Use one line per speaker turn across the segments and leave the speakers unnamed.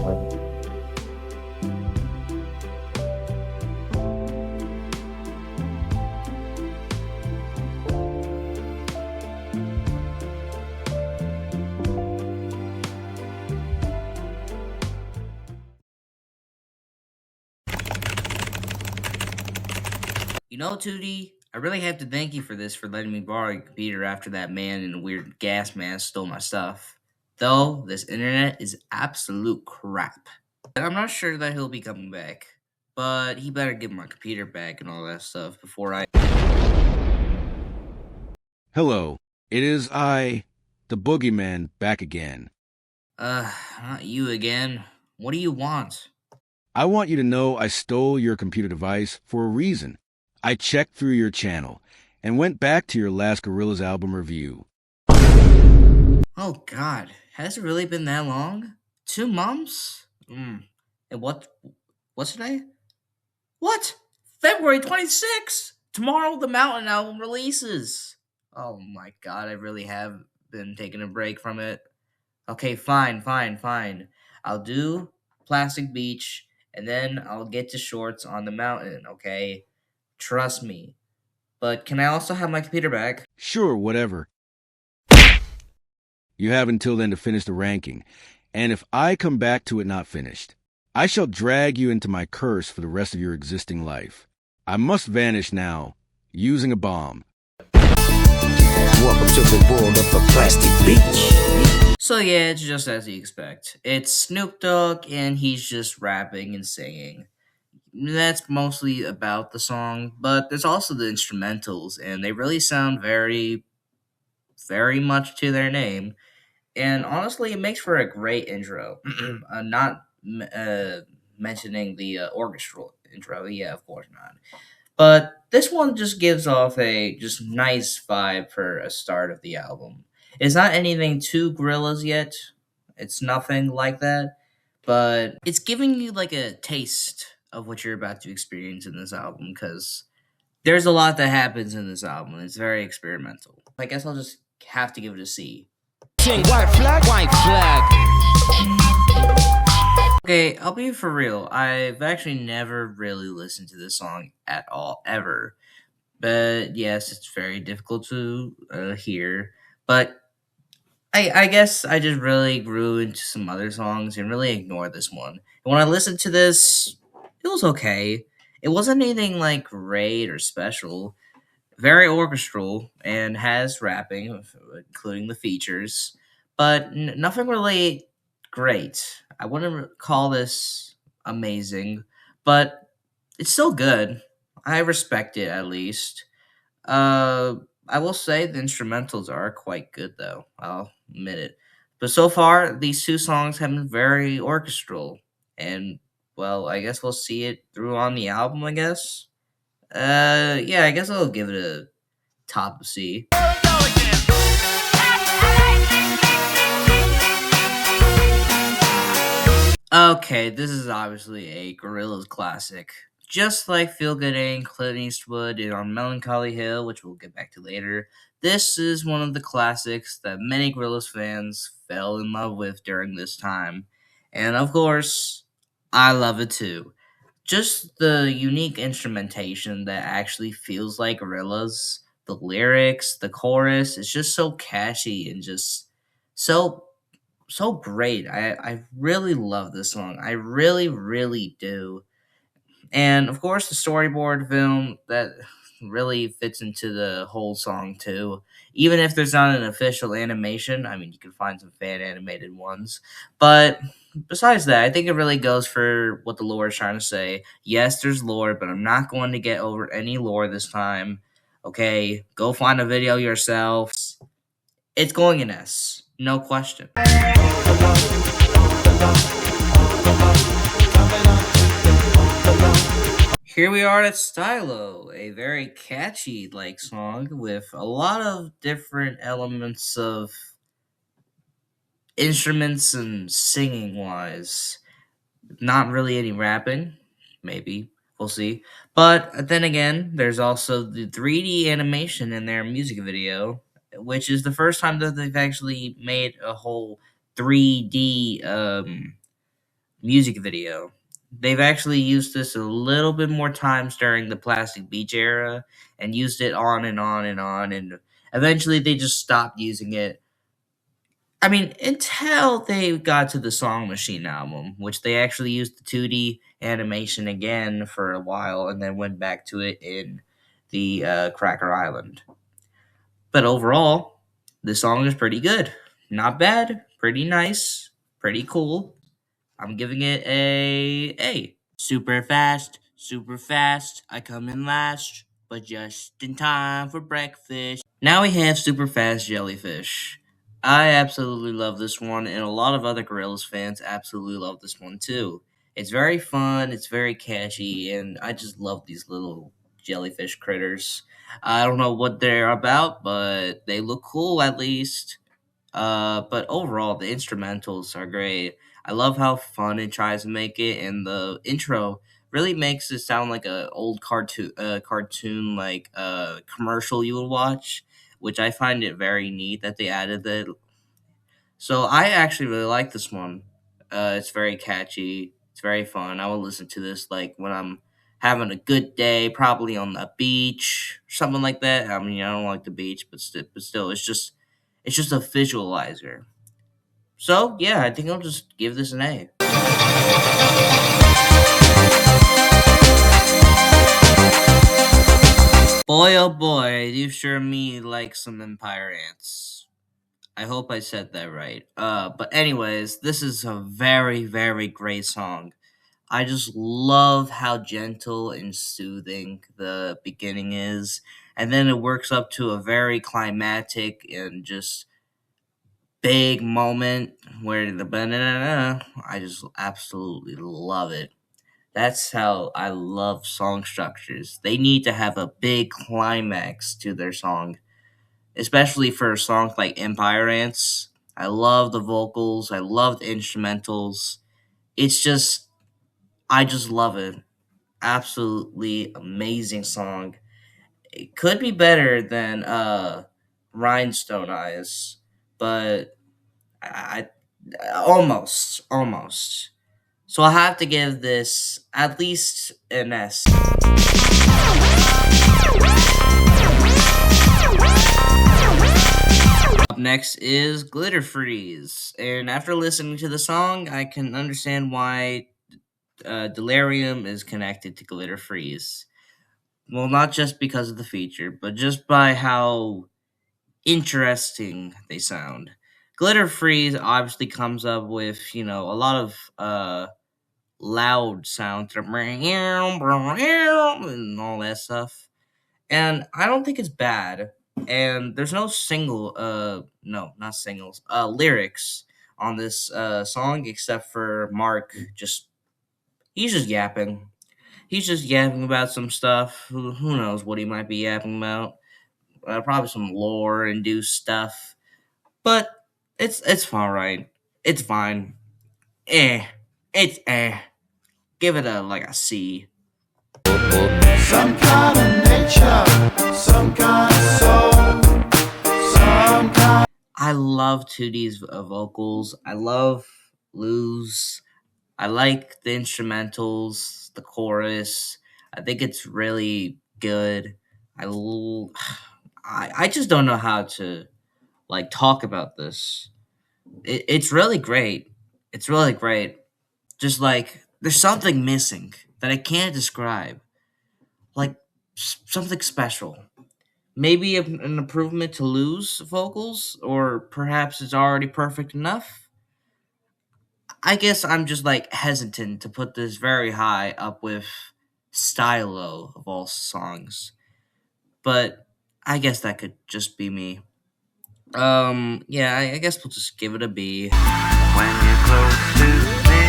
You know, Tootie, I really have to thank you for letting me borrow your computer after that man in a weird gas mask stole my stuff. Though, this internet is absolute crap. And I'm not sure that he'll be coming back. But he better give my computer back and all that stuff before I.
Hello, it is I, the boogeyman, back again.
Not you again. What do you want?
I want you to know I stole your computer device for a reason. I checked through your channel and went back to your last Gorillaz album review.
Oh god, has it really been that long? 2 months? And what's today? What? February 26th! Tomorrow the Mountain album releases! Oh my god, I really have been taking a break from it. Okay, fine. I'll do Plastic Beach, and then I'll get to Shorts on the Mountain, okay? Trust me. But can I also have my computer back?
Sure, whatever. You have until then to finish the ranking, and if I come back to it not finished, I shall drag you into my curse for the rest of your existing life. I must vanish now, using a bomb.
Welcome to the world of the Plastic Beach.
So yeah, it's just as you expect. It's Snoop Dogg, and he's just rapping and singing. That's mostly about the song, but there's also the instrumentals, and they really sound very, very much to their name. And honestly, it makes for a great intro. Not mentioning the orchestral intro, yeah, of course not. But this one just gives off a just nice vibe for a start of the album. It's not anything too Gorillaz yet. It's nothing like that, but it's giving you like a taste of what you're about to experience in this album because there's a lot that happens in this album. It's very experimental. I guess I'll just have to give it a C.
White flag.
Okay, I'll be for real. I've actually never really listened to this song at all, ever. But yes, it's very difficult to hear. But I guess I just really grew into some other songs and really ignored this one. And when I listened to this, it was okay. It wasn't anything like great or special. Very orchestral and has rapping, including the features, but nothing really great. I wouldn't call this amazing, but it's still good. I respect it at least. I will say the instrumentals are quite good, though. I'll admit it. But so far, these two songs have been very orchestral, and well, I guess we'll see it through on the album. I guess. Yeah, I guess I'll give it a top of C. Okay, this is obviously a Gorillaz classic. Just like Feel Good Inc., Clint Eastwood, and on Melancholy Hill, which we'll get back to later, this is one of the classics that many Gorillaz fans fell in love with during this time. And of course, I love it too. Just the unique instrumentation that actually feels like Gorillaz, the lyrics, the chorus, it's just so catchy and just so great. I really love this song. I really do. And of course, the storyboard film that really fits into the whole song too. Even if there's not an official animation, I mean, you can find some fan animated ones. But besides that, I think it really goes for what the lore is trying to say. Yes, there's lore, but I'm not going to get over any lore this time. Okay, go find a video yourself. It's going in S, no question. Here we are at Stylo, a very catchy like song with a lot of different elements of instruments and singing wise. Not really any rapping, maybe. We'll see. But then again, there's also the 3D animation in their music video, which is the first time that they've actually made a whole 3D music video. They've actually used this a little bit more times during the Plastic Beach era and used it on and on and on, and eventually they just stopped using it. I mean, until they got to the Song Machine album, which they actually used the 2D animation again for a while and then went back to it in the Cracker Island. But overall, the song is pretty good. Not bad, pretty nice, pretty cool. I'm giving it a A. Super fast, I come in last, but just in time for breakfast. Now we have Super Fast Jellyfish. I absolutely love this one, and a lot of other Gorillaz fans absolutely love this one too. It's very fun, it's very catchy, and I just love these little jellyfish critters. I don't know what they're about, but they look cool at least. But overall, the instrumentals are great. I love how fun it tries to make it, and the intro really makes it sound like a old cartoon like commercial you would watch, which I find it very neat that they added that. So I actually really like this one. It's very catchy. It's very fun. I will listen to this like when I'm having a good day, probably on the beach, something like that. I mean, I don't like the beach, but still, it's just a visualizer. So yeah, I think I'll just give this an A. Boy, oh boy, you sure me like some Empire Ants. I hope I said that right. But anyways, this is a very, very great song. I just love how gentle and soothing the beginning is, and then it works up to a very climatic and just big moment where the banana. I just absolutely love it. That's how I love song structures. They need to have a big climax to their song, especially for songs like Empire Ants. I love the vocals, I love the instrumentals. It's just, I just love it. Absolutely amazing song. It could be better than Rhinestone Eyes, but almost. So I'll have to give this at least an S. Up next is Glitter Freeze, and after listening to the song, I can understand why Delirium is connected to Glitter Freeze. Well, not just because of the feature, but just by how interesting they sound. Glitter Freeze obviously comes up with, a lot of loud sounds and all that stuff. And I don't think it's bad. And there's no no, not singles, lyrics on this song except for Mark he's just yapping. He's just yapping about some stuff. Who knows what he might be yapping about? Probably some lore induced stuff. But it's fine, right? It's fine. Eh. It's eh. Give it a C.
Some kind of nature, some kind of soul, some kind.
I love 2D's vocals. I love Lou's. I like the instrumentals, the chorus. I think it's really good. I just don't know how to like talk about this. It's really great. It's really great. Just like there's something missing that I can't describe. Like something special. Maybe an improvement to Lou's vocals, or perhaps it's already perfect enough. I guess I'm just like hesitant to put this very high up with Stylo of all songs, but I guess that could just be me. Yeah, I guess we'll just give it a B. When you're close to me.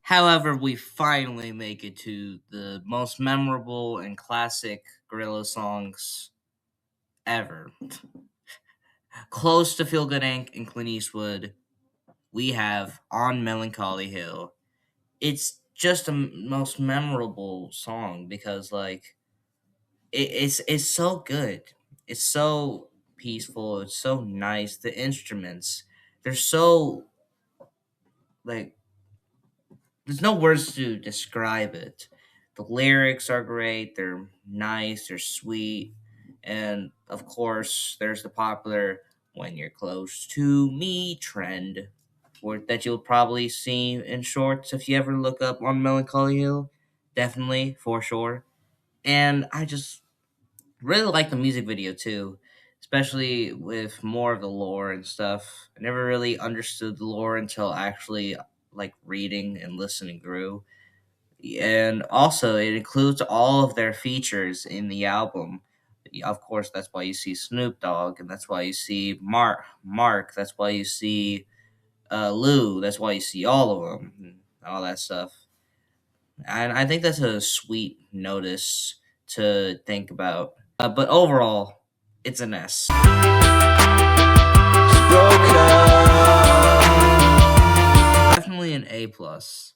However, we finally make it to the most memorable and classic Gorilla songs ever. Close to Feel Good Inc. and Clint Eastwood, we have On Melancholy Hill. It's just the most memorable song because like it's so good. It's so peaceful. It's so nice. The instruments they're so like there's no words to describe it. The lyrics are great, they're nice, they're sweet, and of course, there's the popular "When You're Close to Me" trend, that you'll probably see in shorts if you ever look up on Melancholy Hill. Definitely, for sure. And I just really like the music video too, especially with more of the lore and stuff. I never really understood the lore until actually like reading and listening through. And also, it includes all of their features in the album. Of course, that's why you see Snoop Dogg, and that's why you see Mark. That's why you see Lou. That's why you see all of them, and all that stuff. And I think that's a sweet notice to think about. But overall, it's an S. Definitely an A plus.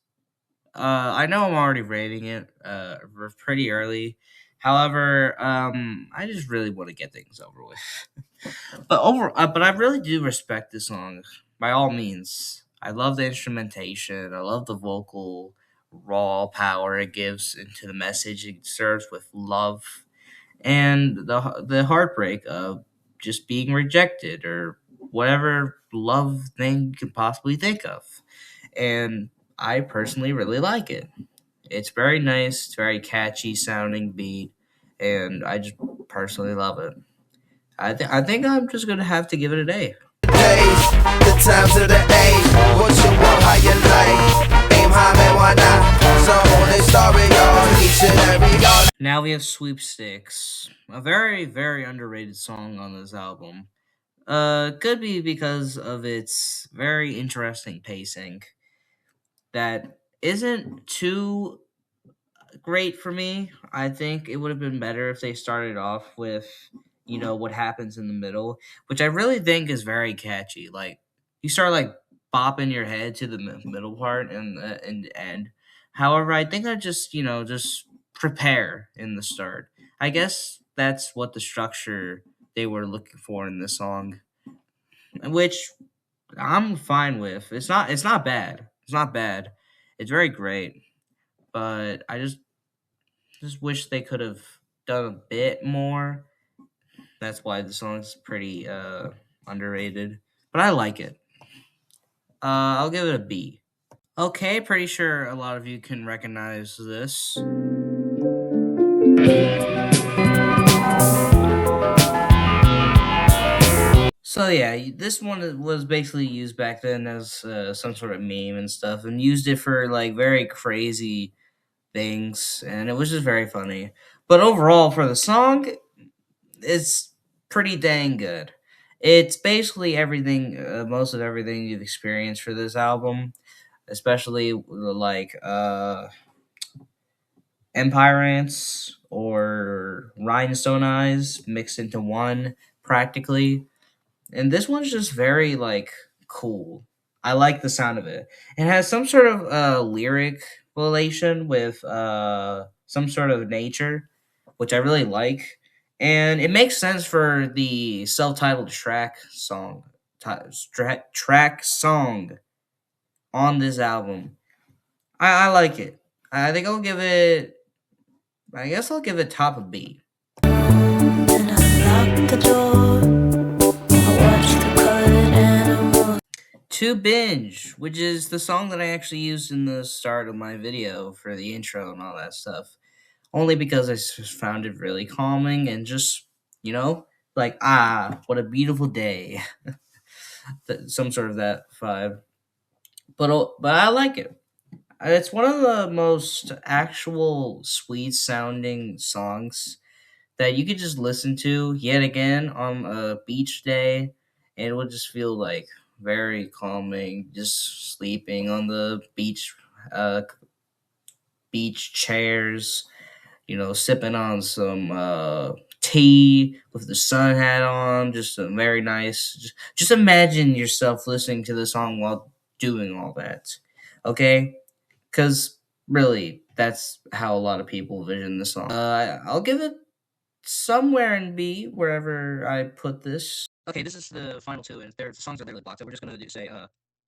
I know I'm already rating it pretty early. However, I just really want to get things over with. But I really do respect this song by all means. I love the instrumentation. I love the vocal raw power it gives into the message it serves with love, and the heartbreak of just being rejected or whatever love thing you can possibly think of. And I personally really like it. It's very nice, it's very catchy sounding beat, and I just personally love it. I think I'm just gonna have to give it an A.
Days, the times of the age, what you want, how you like, aim high, man, why not? So they story on each and every yard.
Now we have Sweepstakes, a very very underrated song on this album. Could be because of its very interesting pacing that isn't too great for me. I think it would have been better if they started off with, what happens in the middle, which I really think is very catchy. Like you start like bopping your head to the middle part and the end. However, I think I just just prepare in the start. I guess that's what the structure they were looking for in this song, which I'm fine with. It's not bad. It's not bad. It's very great, but I just wish they could have done a bit more. That's why the song's pretty underrated. But I like it. I'll give it a B. Okay, pretty sure a lot of you can recognize this. So yeah, this one was basically used back then as some sort of meme and stuff, and used it for like very crazy things, and it was just very funny. But overall, for the song, it's pretty dang good. It's basically everything, most of everything you've experienced for this album, especially like Empire Ants or Rhinestone Eyes mixed into one practically. And this one's just very like cool. I like the sound of it. It has some sort of lyric relation with some sort of nature, which I really like, and it makes sense for the self-titled track song on this album. I like it. I think I'll give it. I guess I'll give it top of B. And I locked the door. I watched the colored animals. To Binge, which is the song that I actually used in the start of my video for the intro and all that stuff. Only because I just found it really calming and just, like, what a beautiful day. Some sort of that vibe. But I like it. It's one of the most actual sweet sounding songs that you could just listen to yet again on a beach day, and it would just feel like very calming, just sleeping on the uh, beach chairs, sipping on some tea with the sun hat on, just a very nice. Just imagine yourself listening to the song while doing all that, okay? Because really, that's how a lot of people vision the song. I'll give it somewhere in B, wherever I put this. Okay, this is the final two, and their songs are literally blocked, so we're just gonna say,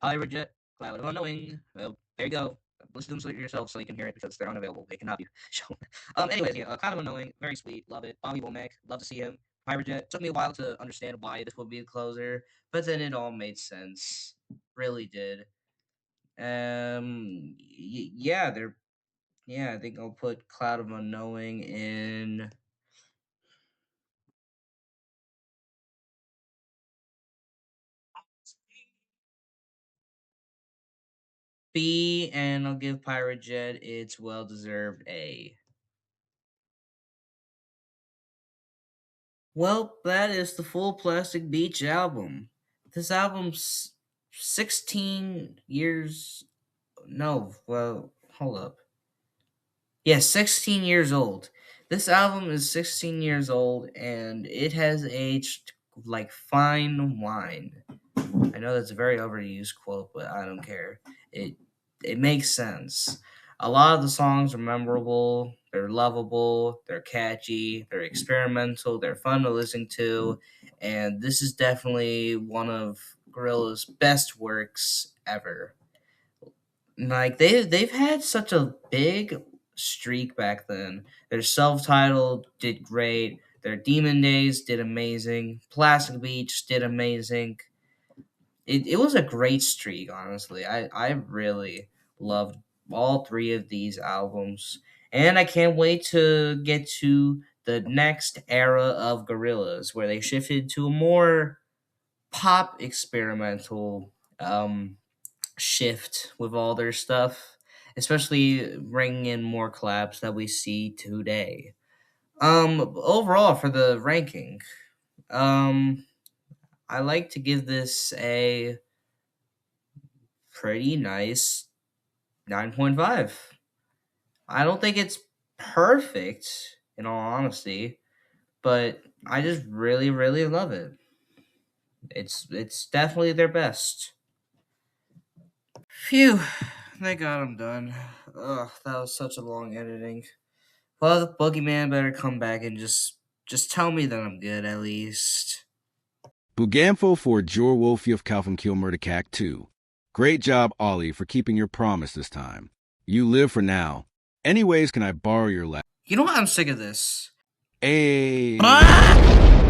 Pirate Jet, Cloud of Unknowing. There you go. Listen to them yourself so you can hear it because they're unavailable. They cannot be shown. Anyways, yeah, Cloud of Unknowing, very sweet, love it. Bobby Womack, love to see him. Pirate Jet, took me a while to understand why this would be the closer, but then it all made sense. Really did. Yeah, I think I'll put Cloud of Unknowing in B, and I'll give Pirate Jet its well deserved A. Well, that is the full Plastic Beach album. This album's 16 years. No, well, hold up. Yeah, 16 years old. This album is 16 years old and it has aged like fine wine. I know that's a very overused quote, but I don't care. It it makes sense. A lot of the songs are memorable, they're lovable, they're catchy, they're experimental, they're fun to listen to, and this is definitely one of Gorillaz' best works ever. Like they've had such a big streak back then. Their self-titled did great. Their Demon Days did amazing. Plastic Beach did amazing. It was a great streak, honestly. I really loved all three of these albums. And I can't wait to get to the next era of Gorillaz, where they shifted to a more pop experimental shift with all their stuff, especially bringing in more collabs that we see today. Overall for the ranking, um, I like to give this a pretty nice 9.5. I don't think it's perfect, in all honesty, but I just really, really love it. It's definitely their best. Phew, thank God I'm done. Ugh, that was such a long editing. Well, the boogeyman better come back and just tell me that I'm good at least.
Bugamfo for Jor Wolfie of Calvin Kilmer to Cac 2. Great job, Ollie, for keeping your promise this time. You live for now. Anyways, can I borrow your lap?
You know what? I'm sick of this.
Hey.
Ah!